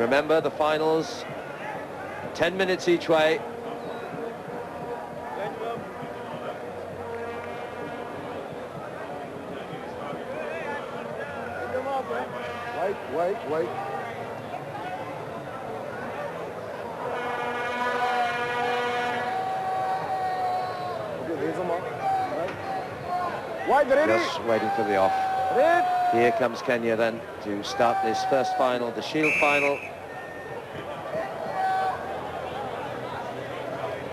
remember, the finals, 10 minutes each way. Wait. Just waiting for the off. Here comes Kenya then to start this first final, the Shield final.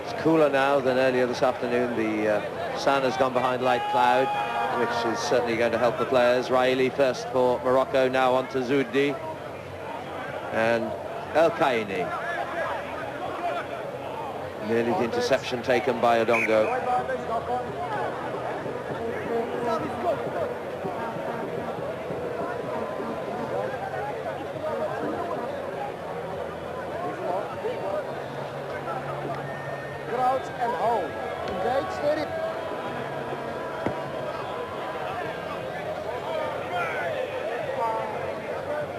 It's cooler now than earlier this afternoon. The sun has gone behind light cloud, which is certainly going to help the players. RHAILI first for Morocco, now on to ZOUHDI and El Kaini. Nearly the interception taken by Odongo. And hold. Engage, steady.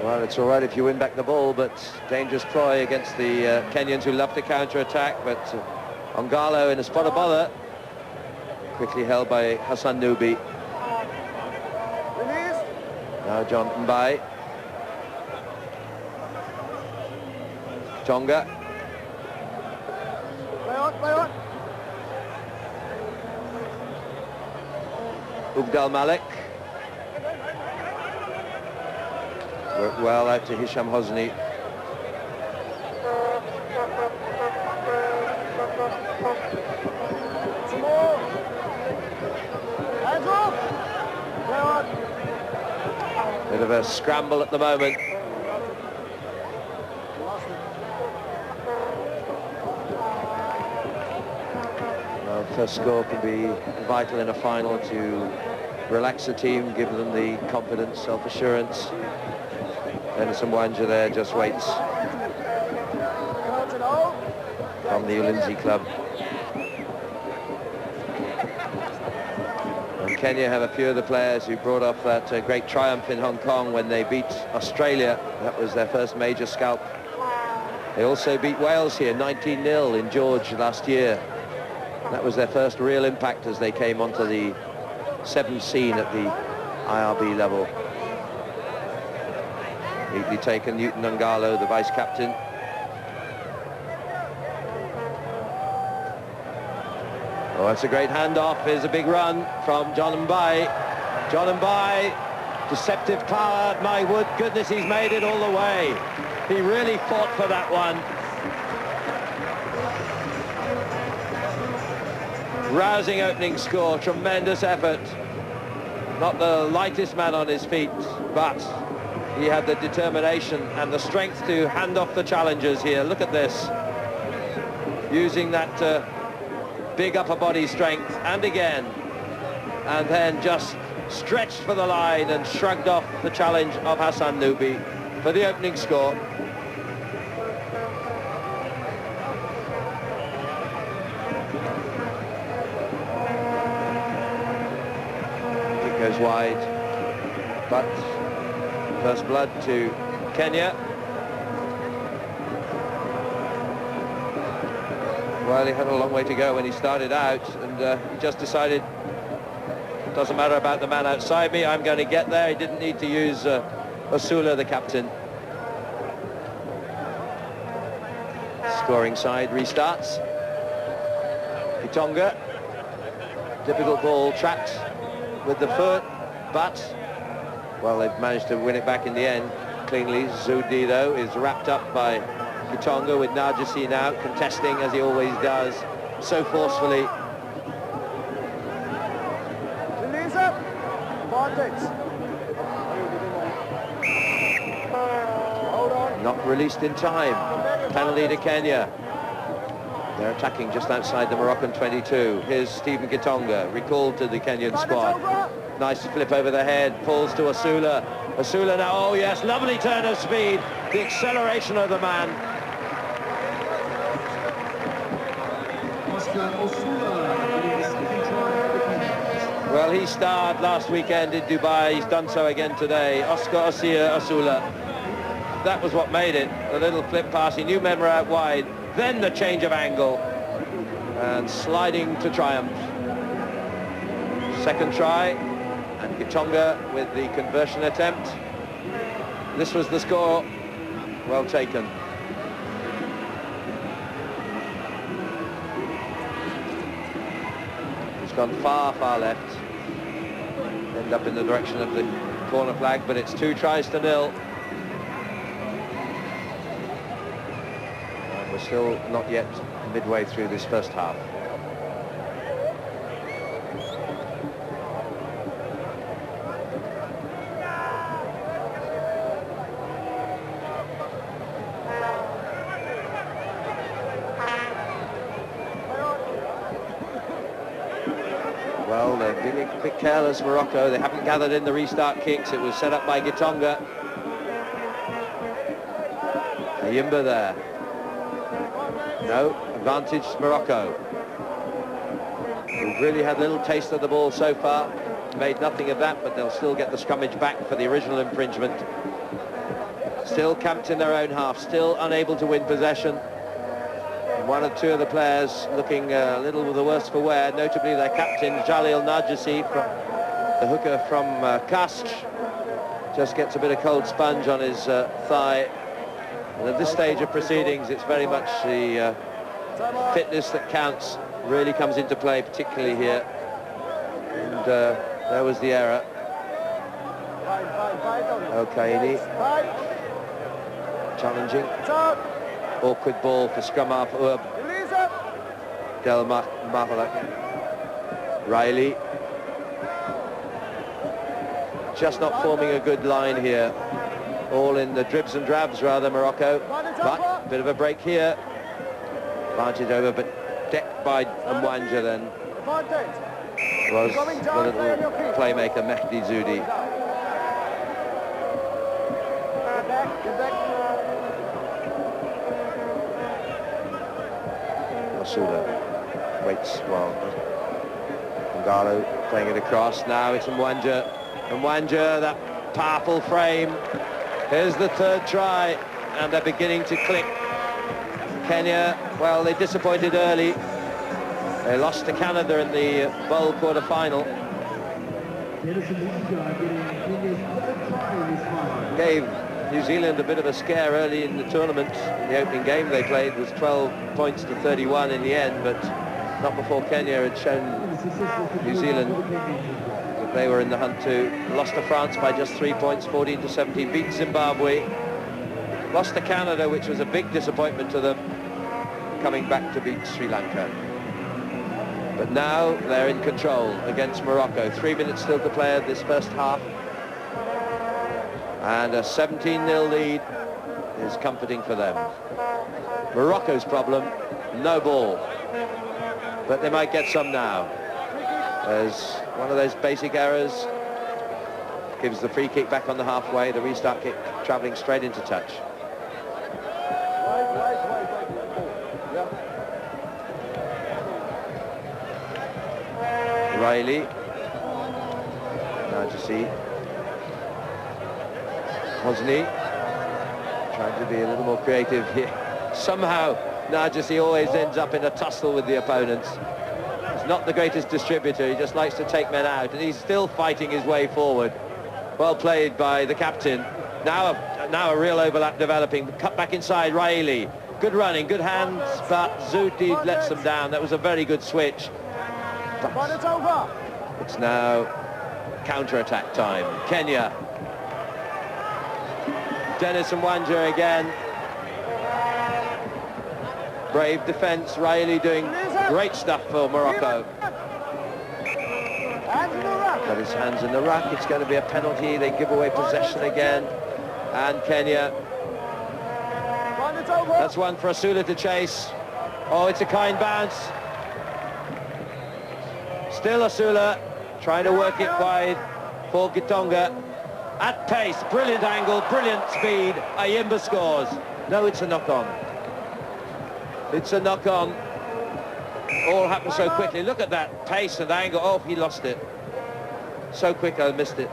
Well, it's all right if you win back the ball, but dangerous ploy against the Kenyans who love to counter-attack. But Ongalo in a spot of bother. Quickly held by Hassan NOUBI. Now John Mbai. Tonga. Play on. ABDELMALIK. Worked well out to HICHAM HOUSNI. Some more. Hands off. Play on. Bit of a scramble at the moment. Well, first score can be vital in a final to relax the team, give them the confidence, self-assurance. Dennis Mwanja there just waits from the Ulinzi club. And Kenya have a few of the players who brought off that great triumph in Hong Kong when they beat Australia. That was their first major scalp. They also beat Wales here 19-0 in George last year. That was their first real impact as they came onto the 7th scene at the IRB level. Neatly taken, Newton Ongalo, the vice-captain. Oh, that's a great handoff. Here's a big run from John Mbai. John Mbai, deceptive power. My wood goodness, he's made it all the way. He really fought for that one. Rousing opening score, tremendous effort. Not the lightest man on his feet, but he had the determination and the strength to hand off the challengers here. Look at this. Using that big upper body strength, and again. And then just stretched for the line and shrugged off the challenge of Hassan NOUBI for the opening score. Goes wide, but first blood to Kenya. Well, he had a long way to go when he started out, and he just decided, doesn't matter about the man outside me, I'm going to get there. He didn't need to use Osula, the captain. Scoring side restarts. Kitonga, difficult ball, trapped with the foot, but, well, they've managed to win it back in the end cleanly. ZOUHDI, though, is wrapped up by Kitonga, with NARJISSI now contesting, as he always does, so forcefully. Release up. Hold on. Not released in time. Penalty to Kenya. They're attacking just outside the Moroccan 22. Here's Stephen Kitonga, recalled to the Kenyan squad. Nice flip over the head, pulls to Osula. Osula now, oh yes, lovely turn of speed. The acceleration of the man. Well, he starred last weekend in Dubai. He's done so again today. Oscar Osir Osula. that was what made it. The little flip pass, he knew men were out wide, then the change of angle, and sliding to triumph. Second try, and Gitonga with the conversion attempt. This was the score. Well taken. It's gone far, far left. End up in the direction of the corner flag, but it's 2 tries to 0. And we're still not yet midway through this first half. Well, they're being a bit careless, Morocco. They haven't gathered in the restart kicks. It was set up by Gitonga. Ayimba there. No, advantage Morocco. We've really had little taste of the ball so far. Made nothing of that, but they'll still get the scrummage back for the original infringement. Still camped in their own half, still unable to win possession. One or two of the players looking a little the worse for wear, notably their captain, JALIL NARJISSI, the hooker from Castres, just gets a bit of cold sponge on his thigh. And at this stage of proceedings, it's very much the fitness that counts, really comes into play, particularly here. And there was the error. Okay, challenging. Awkward ball for scrum half BELBARAK. RHAILI. Just not forming a good line here. All in the dribs and drabs, rather, Morocco. But a bit of a break here. Advantage over, but decked by Mwanja then. Was the little playmaker, MEHDI ZOUHDI. Masuda waits while Ngalo playing it across. Now it's Mwanja. Mwanja, that powerful frame. Here's the third try, and they're beginning to click. Kenya, well, they disappointed early. They lost to Canada in the bowl quarter-final. Gave New Zealand a bit of a scare early in the tournament. The opening game they played was 12 points to 31 in the end, but not before Kenya had shown New Zealand that they were in the hunt too. Lost to France by just 3 points, 14 to 17. Beat Zimbabwe. Lost to Canada, which was a big disappointment to them, coming back to beat Sri Lanka. But now they're in control against Morocco. 3 minutes still to play in this first half. And a 17-0 lead is comforting for them. Morocco's problem, no ball. But they might get some now. There's one of those basic errors. Gives the free kick back on the halfway, the restart kick travelling straight into touch. RHAILI. NARJISSI. HOUSNI. Trying to be a little more creative here. Somehow, NARJISSI always ends up in a tussle with the opponents. He's not the greatest distributor. He just likes to take men out, and he's still fighting his way forward. Well played by the captain. Now a real overlap developing. Cut back inside, RHAILI. Good running, good hands, but ZOUHDI lets them down. That was a very good switch. But it's now counter-attack time. Kenya. Dennis Mwanja again. Brave defence. RHAILI doing great stuff for Morocco. Got his hands in the ruck. It's going to be a penalty. They give away possession again. And Kenya. That's one for Asula to chase. Oh, it's a kind bounce. Still Asula trying to work it wide for Gitonga. At pace, brilliant angle, brilliant speed. Ayimba scores. No, it's a knock-on. It's a knock-on. All happened so quickly. Look at that pace and angle. Oh, he lost it. So quick, I missed it.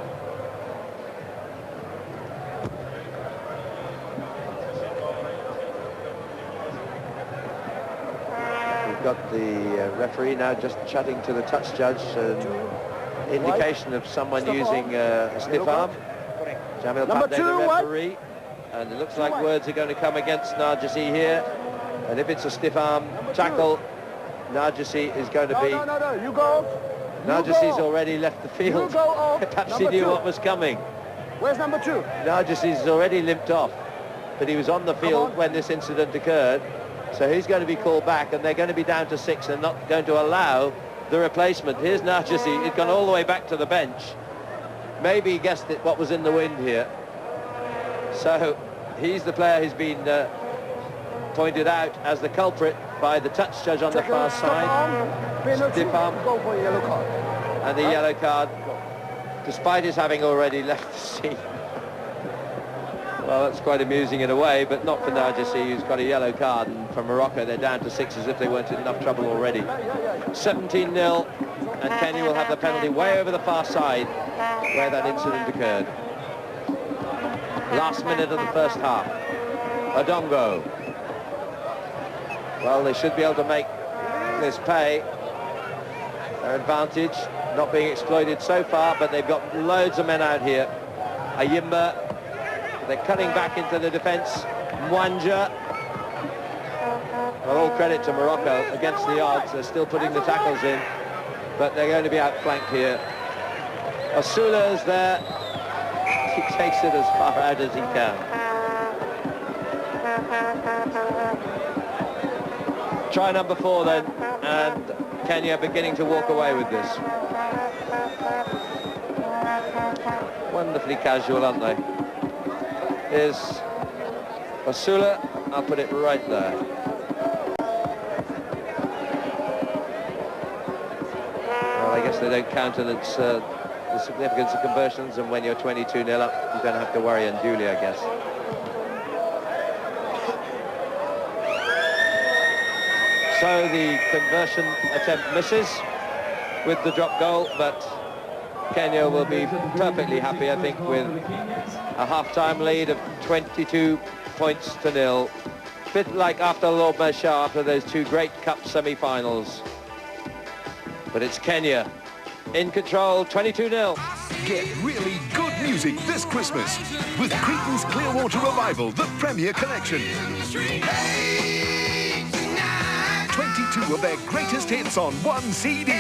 got the referee now just chatting to the touch judge, an indication of someone using a stiff arm. Jamil Pande, the referee, and it looks like words are going to come against Narjissi here. And if it's a stiff arm tackle, Narjissi is going to be... No, you go. Narjissi's already left the field. Perhaps he knew what was coming. Where's number 2? Narjissi's already limped off, but he was on the field when this incident occurred. So he's going to be called back, and they're going to be down to 6 and not going to allow the replacement. Here's Narjissi. He's gone all the way back to the bench. Maybe he guessed what was in the wind here. So he's the player who's been pointed out as the culprit by the touch judge on the far side. Stiff arm. Go for a yellow card. And the yellow card, despite his having already left the scene. Well, that's quite amusing in a way, but not for Narjissi, who's got a yellow card. And for Morocco, they're down to 6 as if they weren't in enough trouble already. 17-0, and Kenya will have the penalty way over the far side where that incident occurred. Last minute of the first half. Odongo. Well, they should be able to make this pay. Their advantage not being exploited so far, but they've got loads of men out here. Ayimba, they're cutting back into the defence. Mwanja. Well, all credit to Morocco against the odds. They're still putting the tackles in, but they're going to be outflanked here. Osula is there. He takes it as far out as he can. Try number 4 then, and Kenya beginning to walk away with this. Wonderfully casual, aren't they? Here's Osula. I'll put it right there. Well, I guess they don't countenance the significance of conversions, and when you're 22-0 up, you don't have to worry unduly, I guess. So the conversion attempt misses with the drop goal, but Kenya will be perfectly happy, I think, with a half-time lead of 22 points to 0. Bit like after Lord Mashar, after those 2 great cup semi-finals. But it's Kenya in control, 22-0. Get really good music this Christmas with Cretan's Clearwater Revival, the Premier Collection. 22 of their greatest hits on one CD.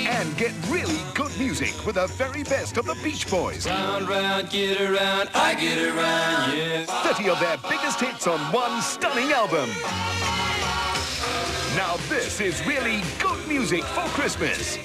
And get really good music with the very best of the Beach Boys. Round, round, get around, I get around, yes. 30 of their biggest hits on one stunning album. Now this is really good music for Christmas.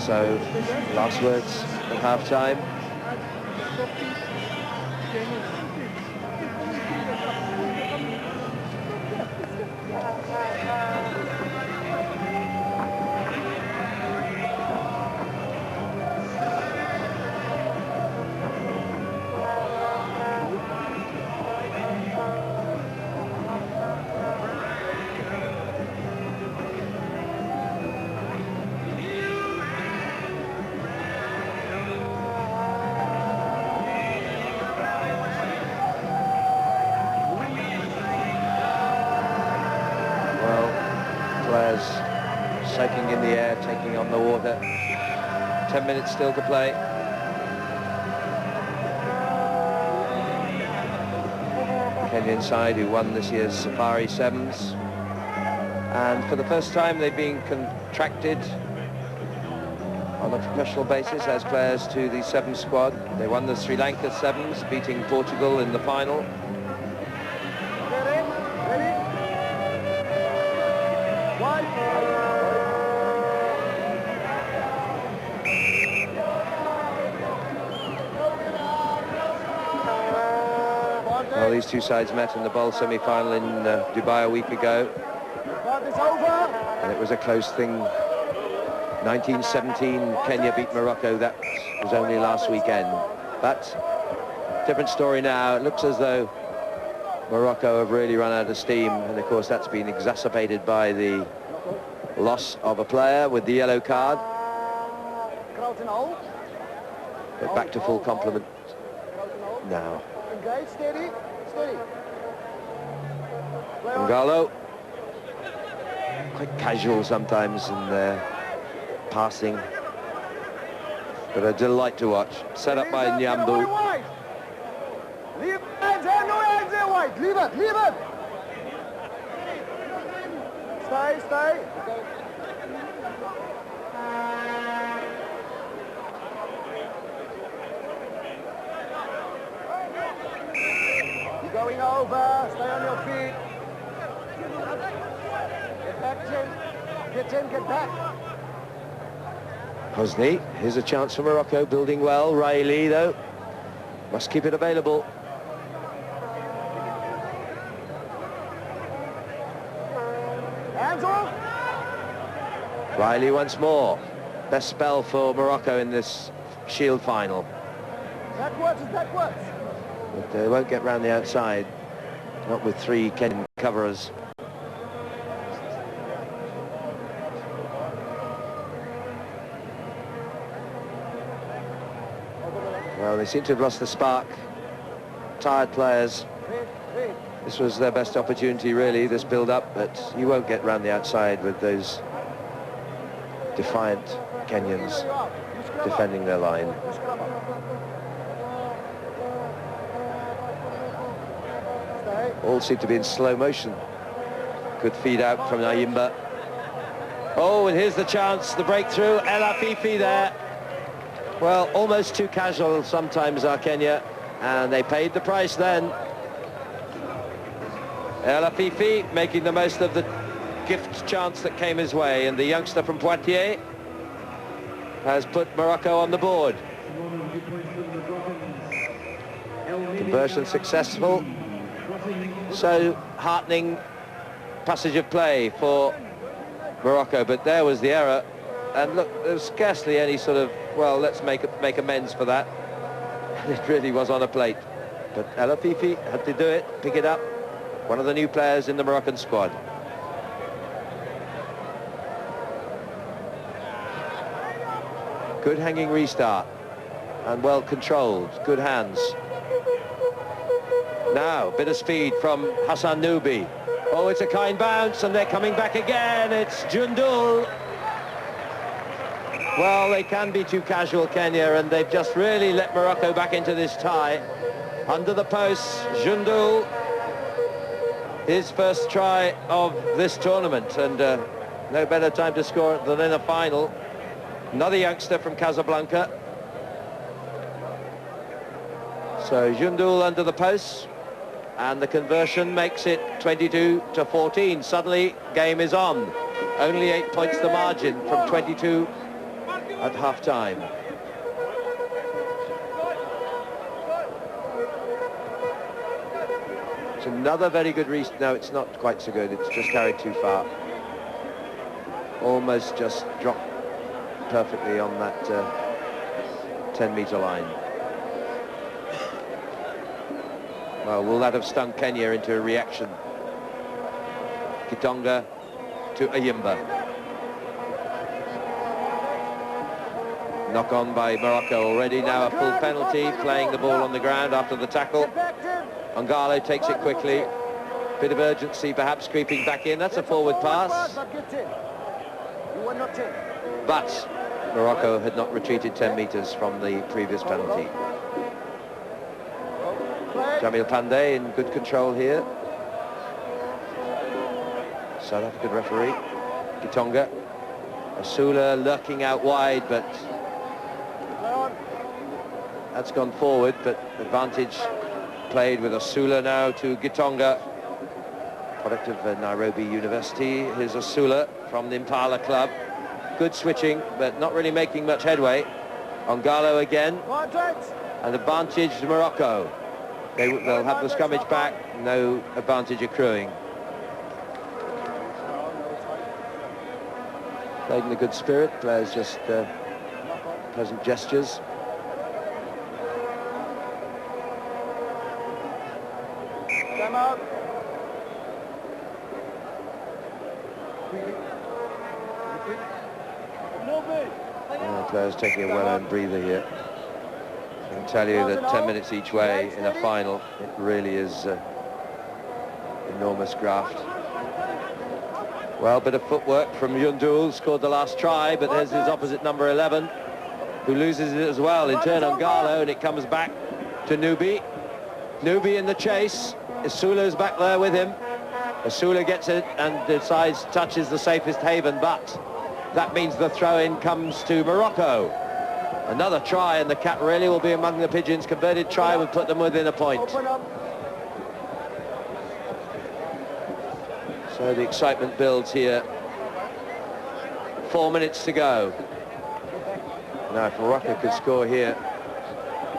So, last words at half-time. Soaking in the air, taking on the water. 10 minutes still to play. Kenyan side who won this year's Safari Sevens. And for the first time they've been contracted on a professional basis as players to the Sevens squad. They won the Sri Lanka Sevens, beating Portugal in the final. Well, these 2 sides met in the bowl semi-final in Dubai a week ago, and it was a close thing. 1917, Kenya beat Morocco. That was only last weekend. But different story now. It looks as though Morocco have really run out of steam, and of course that's been exacerbated by the loss of a player with the yellow card. But back to full complement now. Engage, steady, steady. Ngalo, quite casual sometimes in their passing, but a delight to watch. Set up by Nyambu. Leave hands there, no hands there, White. Leave it, leave it. Stay, stay. You're going over, stay on your feet. Get back, Jim. Get in, get back. HOUSNI, here's a chance for Morocco, building well. RHAILI, though, must keep it available. Hands off. RHAILI once more. Best spell for Morocco in this Shield final. Backwards is backwards. But they won't get round the outside, not with 3 Kenyan coverers. Well, they seem to have lost the spark. Tired players. This was their best opportunity, really, this build-up, but you won't get round the outside with those defiant Kenyans defending their line. All seem to be in slow motion. Good feed out from Naimba. Oh, and here's the chance, the breakthrough. El Afifi there. Well, almost too casual sometimes are Kenya, and they paid the price then. El Afifi making the most of the gift chance that came his way, and the youngster from Poitiers has put Morocco on the board. Conversion successful. So heartening passage of play for Morocco, but there was the error. And look, there was scarcely any sort of, well, let's make amends for that. It really was on a plate. But El Afifi had to do it, pick it up. One of the new players in the Moroccan squad. Good hanging restart. And well controlled, good hands. Now, bit of speed from Hassan NOUBI. Oh, it's a kind bounce, and they're coming back again. It's JOUNDOUL. Well, they can be too casual, Kenya, and they've just really let Morocco back into this tie. Under the posts, JOUNDOUL, his first try of this tournament, and no better time to score than in a final. Another youngster from Casablanca. So JOUNDOUL under the posts, and the conversion makes it 22-14. Suddenly, game is on. Only 8 points the margin from 22 at half-time. It's another very good no, it's not quite so good. It's just carried too far. Almost just dropped perfectly on that 10-meter line. Well, will that have stung Kenya into a reaction? Kitonga to Ayimba. Knock on by Morocco already. Now a full penalty, playing the ball on the ground after the tackle. Ngalo takes it quickly. Bit of urgency perhaps creeping back in. That's a forward pass. But Morocco had not retreated 10 meters from the previous penalty. Jamil Pandey in good control here. South African referee. Kitonga. Asula lurking out wide, but that's gone forward, but advantage played with Asula now to Kitonga. Product of Nairobi University. Here's Asula from the Impala club. Good switching, but not really making much headway. Ngalo again. And advantage to Morocco. They'll have the scrummage back, no advantage accruing. Played in a good spirit, players just pleasant gestures. Time out. out. Players taking a well-earned breather here. I can tell you that 10 minutes each way in a final, it really is enormous graft. Well, bit of footwork from JOUNDOUL, scored the last try, but there's his opposite number 11, who loses it as well. In turn on Garlo, and it comes back to NOUBI. NOUBI in the chase. Isula's back there with him. Isula gets it and decides, touches the safest haven, but that means the throw-in comes to Morocco. Another try, and the cat really will be among the pigeons. Converted try would put them within a point. So the excitement builds here. 4 minutes to go. Now, if Morocco could score here,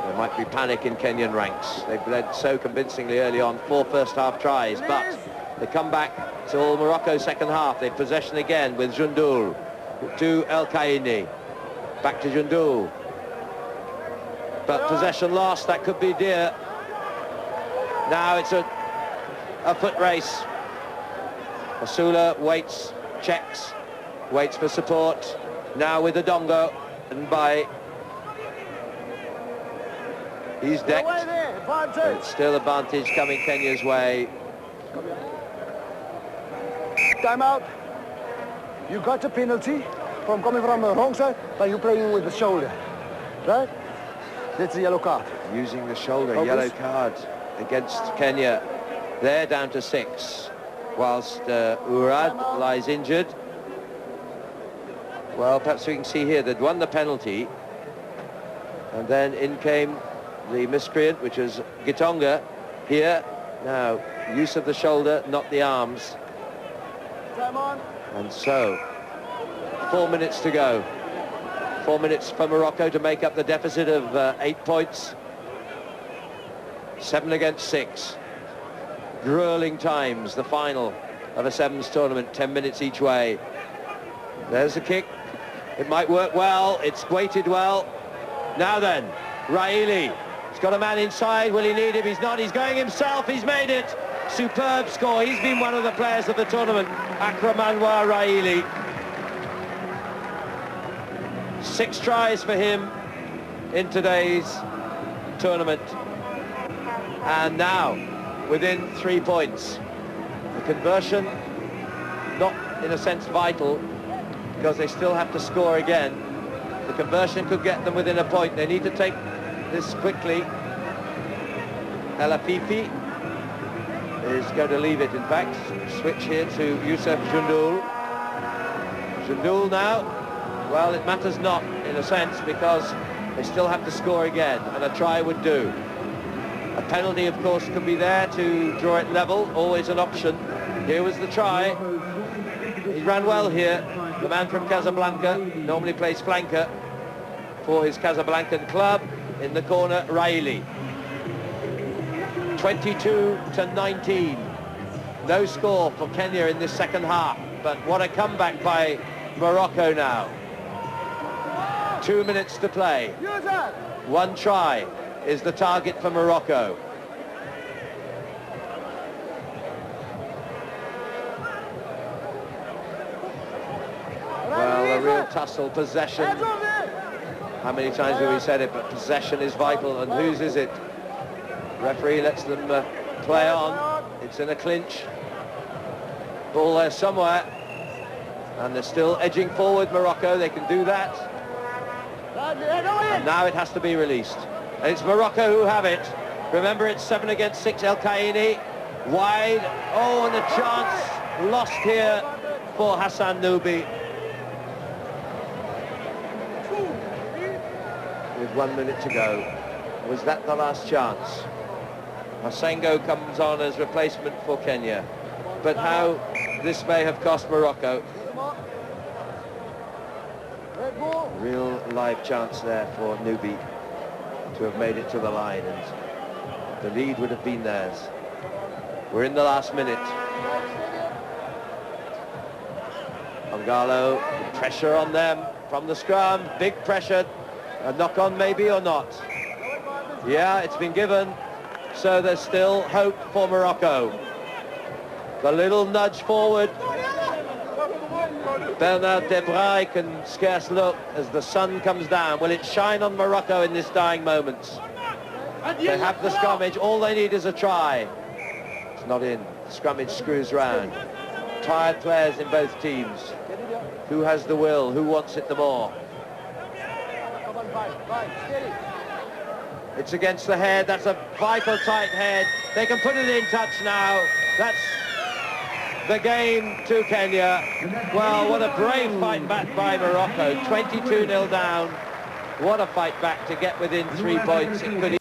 there might be panic in Kenyan ranks. They've led so convincingly early on, 4 first-half tries, but they come back to all Morocco's second half. They possession again with JOUNDOUL to El Kaini. Back to JOUNDOUL. But possession lost, that could be dear. Now it's a foot race. Isula waits, checks, waits for support. Now with Odongo, and by he's decked. It's still advantage coming Kenya's way. Time out. You got a penalty from coming from the wrong side, but you're playing with the shoulder, right? That's a yellow card. Using the shoulder, yellow card against Kenya. They're down to 6, whilst Urad lies injured. Well, perhaps we can see here they'd won the penalty, and then in came the miscreant, which was Gitonga here. Now, use of the shoulder, not the arms. Time on. And so, 4 minutes to go. 4 minutes for Morocco to make up the deficit of 8 points. 7 against 6. Grueling times, the final of a 7's tournament, 10 minutes each way. There's the kick. It might work well. It's weighted well. Now then, RHAILI. He's got a man inside. Will he need him? He's not. He's going himself. He's made it. Superb score. He's been one of the players of the tournament. AKRAM ANWAR RHAILI. 6 tries for him in today's tournament. And now, within 3 points. The conversion, not in a sense vital, because they still have to score again. The conversion could get them within a point. They need to take this quickly. El AFIFFI is going to leave it, in fact. Switch here to YouSef JOUNDOUL. JOUNDOUL now, well, it matters not in a sense, because they still have to score again, and a try would do. A penalty, of course, could be there to draw it level, always an option. Here was the try. He ran well here. The man from Casablanca normally plays flanker for his Casablancan club. In the corner, RHAILI. 22-19. No score for Kenya in this second half, but what a comeback by Morocco now. 2 minutes to play. 1 try is the target for Morocco. Well, a real tussle, possession. How many times have we said it, but possession is vital, and whose is it? Referee lets them play on. It's in a clinch. Ball there somewhere. And they're still edging forward, Morocco. They can do that. And now it has to be released. And it's Morocco who have it. Remember, it's 7 against 6, El Kaini. Wide. Oh, and a chance lost here for Hassan NOUBI. With 1 minute to go. Was that the last chance? Masengo comes on as replacement for Kenya. But how this may have cost Morocco. Real live chance there for NOUBI to have made it to the line, and the lead would have been theirs. We're in the last minute. Ongalo, pressure on them from the scrum, big pressure. A knock-on maybe or not? Yeah, it's been given. So there's still hope for Morocco. The little nudge forward. Bernard DELBREIL can scarce look as the sun comes down. Will it shine on Morocco in this dying moments? They have the scrummage. All they need is a try. It's not in. The scrummage screws round. Tired players in both teams. Who has the will? Who wants it the more? It's against the head. That's a vital tight head. They can put it in touch now. That's the game to Kenya. Well, what a brave fight back by Morocco. 22-0 down. What a fight back to get within 3 points. It could